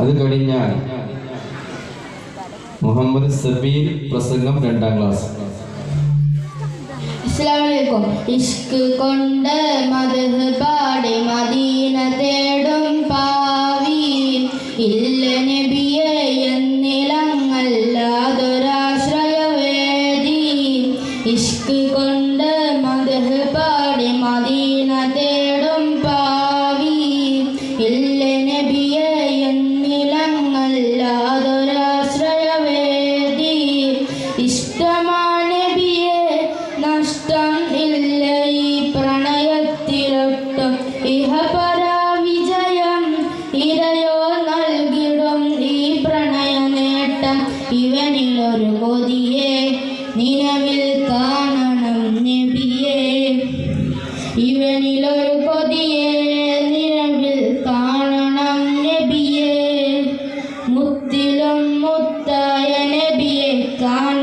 അത് കഴിഞ്ഞാൽ മുഹമ്മദ് സബീൽ പ്രസംഗം 2ാം ക്ലാസ്. അസ്സലാമു അലൈക്കും. ഇഷ്ക് കൊണ്ട് മദ്ഹ് പാടി മദീന തേടും പാവി ഇല്ല നബിയെ എന്നിലങ്ങല്ലാതൊരാശ്രയവേദി. ഇഷ്ക് കൊണ്ട് മദ്ഹ് പാടി മദീന തേടും പാവി ഇല്ല നബിയെ എന്നിലങ്ങല്ലാതൊരാശ്രയവേദി. ഇഷ്ടമാണ് നബിയെ നഷ്ടം ഇല്ല ഈ പ്രണയത്തിലൊട്ടും. ഇഹപരാവിജയം ഇരയോ നൽകിടും ഈ പ്രണയ നേട്ടം. ഇവനിലൊരു കൊതിയെ നിലവിൽ കാണണം നബിയെ. ഇവനിലൊരു കൊതിയെ നിലവിൽ കാണണം നബിയെ. മുത്തിലും മുത്തായ നബിയെ കാണണം